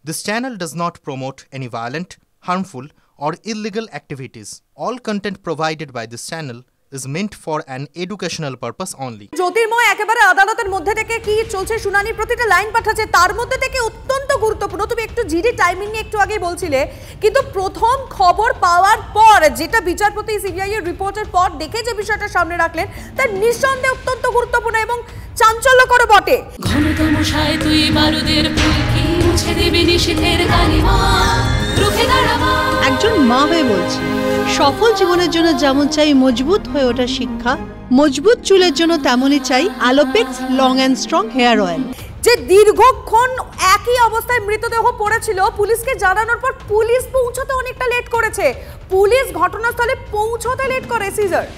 This channel does not promote any violent, harmful, or illegal activities. All content provided by this channel is meant for an educational purpose only. জ্যোতির্ময় একেবারে আদালতের মধ্যে থেকে কি চলছে শুনানি প্রতিটা লাইন পাঠাচ্ছে তার মধ্যে থেকে অত্যন্ত গুরুত্বপূর্ণ। তুমি একটু জিডি টাইমিং নিয়ে একটু আগেই বলছিলে, কিন্তু প্রথম খবর পাওয়ার পর যেটা বিচারপতি সিবিআই এর রিপোর্টের পর দেখে যে বিষয়টা সামনে রাখলেন তার নিঃসন্দেহে অত্যন্ত গুরুত্বপূর্ণ এবং চাঞ্চল্যকর বটে। ঘনতম সায় তুই বারুদের ফুলকি মুছে দেবে নিষেধের কালিমা রুখে দাঁড়াবা। একজন মা হয়ে বলছি, সফল জীবনের জন্য যেমন চাই মজবুত হয়ে ওঠা শিক্ষা, মজবুত চুলের জন্য তেমনই চাই Alopex long and strong hair oil. যে দীর্ঘক্ষণ একই অবস্থায় মৃতদেহ পড়েছিল, পুলিশকে জানানোর পর পুলিশ পৌঁছতে অনেকটা লেট করেছে। পুলিশ ঘটনাস্থলে পৌঁছতে লেট করে সিজার।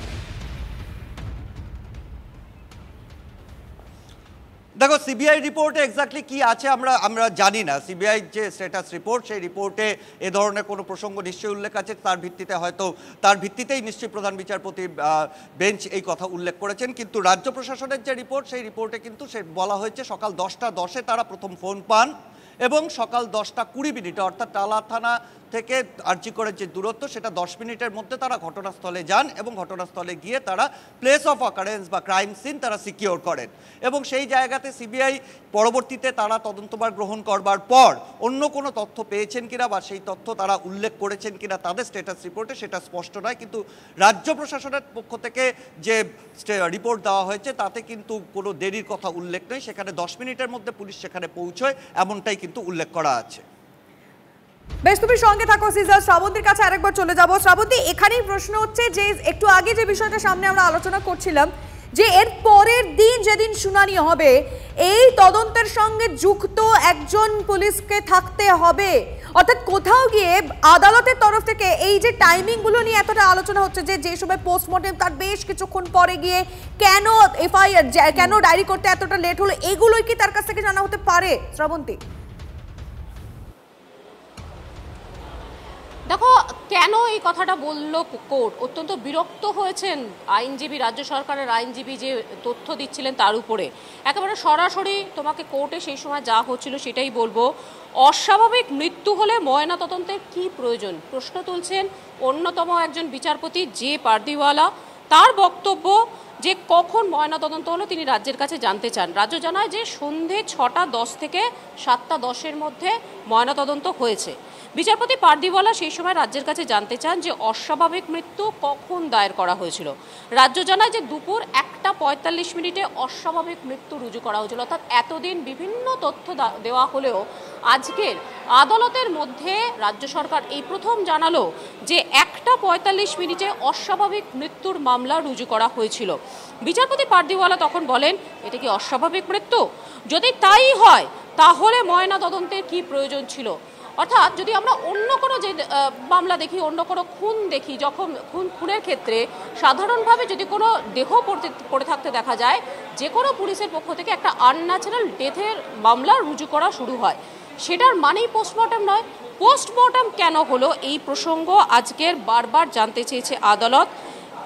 দেখো, সিবিআই রিপোর্টে এক্স্যাক্টলি কি আছে আমরা জানি না। সিবিআই যে স্ট্যাটাস রিপোর্ট, সেই রিপোর্টে এ ধরনের কোনো প্রসঙ্গ নিশ্চয়ই উল্লেখ আছে। তার ভিত্তিতেই নিশ্চয়ই প্রধান বিচারপতি বেঞ্চ এই কথা উল্লেখ করেছেন। কিন্তু রাজ্য প্রশাসনের যে রিপোর্ট, সেই রিপোর্টে কিন্তু বলা হয়েছে সকাল 10টা 10-এ তারা প্রথম ফোন পান এবং সকাল 10টা 20 অর্থাৎ টালা থানা থেকে আরজি করের যে দূরত্ব সেটা 10 মিনিটের মধ্যে তারা ঘটনাস্থলে যান এবং ঘটনাস্থলে গিয়ে তারা প্লেস অফ অকারেন্স বা ক্রাইম সিন তারা সিকিওর করেন এবং সেই জায়গাতে সিবিআই পরবর্তীতে তারা তদন্তভার গ্রহণ করবার পর অন্য কোনো তথ্য পেয়েছেন কিনা বা সেই তথ্য তারা উল্লেখ করেছেন কিনা তাদের স্ট্যাটাস রিপোর্টে সেটা স্পষ্ট নয়। কিন্তু রাজ্য প্রশাসনের পক্ষ থেকে যে রিপোর্ট দেওয়া হয়েছে তাতে কিন্তু কোনো দেরির কথা উল্লেখ নেই। সেখানে 10 মিনিটের মধ্যে পুলিশ সেখানে পৌঁছয় এমনটাই কিন্তু উল্লেখ করা আছে। বেশ, তুমি সঙ্গে থাকো সিজার। শ্রাবন্তীর কাছে আরেকবার চলে যাব। শ্রাবন্তী, এখানেই প্রশ্ন হচ্ছে যে একটু আগে যে বিষয়টা সামনে আমরা আলোচনা করছিলাম যে এর পরের দিন যেদিন শুনানি হবে এই তদন্তের সঙ্গে যুক্ত একজন পুলিশকে থাকতে হবে, অর্থাৎ কোথাও গিয়ে আদালতের তরফ থেকে এই যে টাইমিংগুলো নিয়ে এতটা আলোচনা হচ্ছে যে সময় পোস্টমর্টেম তার বেশ কিছুক্ষণ পরে গিয়ে কেন এফআইআর কেন ডায়েরি করতে এতটা লেট হলো, এগুলোই কি তার কাছ থেকে জানা হতে পারে শ্রাবন্তী? দেখো, কেন এই কথাটা বলল কোর্ট, অত্যন্ত বিরক্ত হয়েছেন আইনজীবী, রাজ্য সরকারের আইনজীবী যে তথ্য দিচ্ছিলেন তার উপরে। একেবারে সরাসরি তোমাকে কোর্টে সেই সময় যা হচ্ছিল সেটাই বলবো। অস্বাভাবিক মৃত্যু হলে ময়না তদন্তের কী প্রয়োজন প্রশ্ন তুলছেন অন্যতম একজন বিচারপতি জে পারদিওয়ালা। তার বক্তব্য যে কখন ময়নাতদন্ত হলো তিনি রাজ্যের কাছে জানতে চান। রাজ্য জানায় যে সন্ধে 6টা 10 থেকে 7টা 10-এর মধ্যে ময়নাতদন্ত হয়েছে। বিচারপতি পারদিওয়ালা সেই সময় রাজ্যের কাছে জানতে চান যে অস্বাভাবিক মৃত্যু কখন দায়ের করা হয়েছিল। রাজ্য জানায় যে দুপুর 1টা 45 অস্বাভাবিক মৃত্যু রুজু করা হয়েছিল। অর্থাৎ এতদিন বিভিন্ন তথ্য দেওয়া হলেও আজকের আদালতের মধ্যে রাজ্য সরকার এই প্রথম জানালো যে 1টা 45 অস্বাভাবিক মৃত্যুর মামলা রুজু করা হয়েছিল। বিচারপতি পারদিওয়ালা তখন বলেন, এটা কি অস্বাভাবিক মৃত্যু? যদি তাই হয় তাহলে ময়না তদন্তের কি প্রয়োজন ছিল? অর্থাৎ যদি আমরা অন্য কোনো যে মামলা দেখি, অন্য কোনো খুন দেখি, যখন খুনের ক্ষেত্রে সাধারণভাবে যদি কোনো দেহ পড়ে থাকতে দেখা যায়, যে কোনো পুলিশের পক্ষ থেকে একটা আনন্যাচারাল ডেথের মামলা রুজু করা শুরু হয়। সেটার মানেই পোস্টমর্টম নয়। পোস্টমর্টম কেন হলো এই প্রসঙ্গ আজকের বারবার জানতে চেয়েছে আদালত।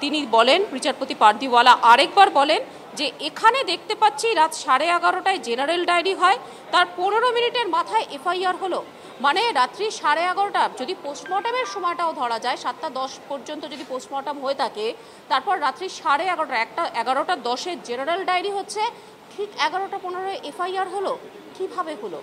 তিনি বলেন, বিচারপতি পারদিওয়ালা আরেকবার বলেন যে এখানে দেখতে পাচ্ছি রাত 11:30টায় জেনারেল ডায়েরি হয়, তার 15 মিনিটের মাথায় এফআইআর হলো। মানে রাত্রি 11:30টা, যদি পোস্টমর্টমের সময়টাও ধরা যায় 7টা 10 পর্যন্ত যদি পোস্টমর্টম হয়ে থাকে, তারপর রাত্রি 11:30 11টা 10-এ জেনারেল ডায়েরি হচ্ছে, ঠিক 11টা 15 এফআইআর হলো, কিভাবে হলো?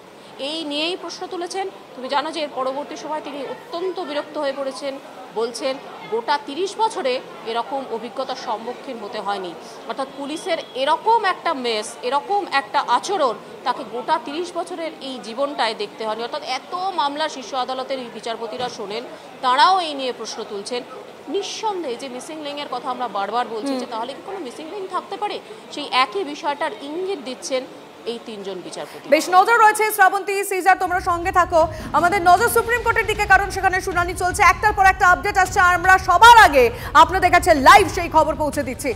এই নিয়েই প্রশ্ন তুলেছেন। তুমি জানো যে এর পরবর্তী সময় তিনি অত্যন্ত বিরক্ত হয়ে পড়েছেন, বলছেন গোটা 30 বছরে এরকম অভিজ্ঞতার সম্মুখীন হতে হয়নি। অর্থাৎ পুলিশের এরকম একটা মেস, এরকম একটা আচরণ তাকে গোটা 30 বছরের এই জীবনটায় দেখতে হয়নি। অর্থাৎ এত মামলা শীর্ষ আদালতের এই বিচারপতিরা শোনেন, তারাও এই নিয়ে প্রশ্ন তুলছেন। নিঃসন্দেহে যে মিসিং লিঙ্কের কথা আমরা বারবার বলছি যে তাহলে কি কোনো মিসিং লিঙ্ক থাকতে পারে, সেই একই বিষয়টার ইঙ্গিত দিচ্ছেন এই 3জন বিচারপতি। বেশ নজর রয়েছে শ্রাবন্তী, সিজার তোমরা সঙ্গে থাকো। আমাদের নজর সুপ্রিম কোর্টের দিকে, কারণ সেখানে শুনানি চলছে, একটার পর একটা আপডেট আসছে। আমরা সবার আগে আপনাদের কাছে লাইভ সেই খবর পৌঁছে দিচ্ছি।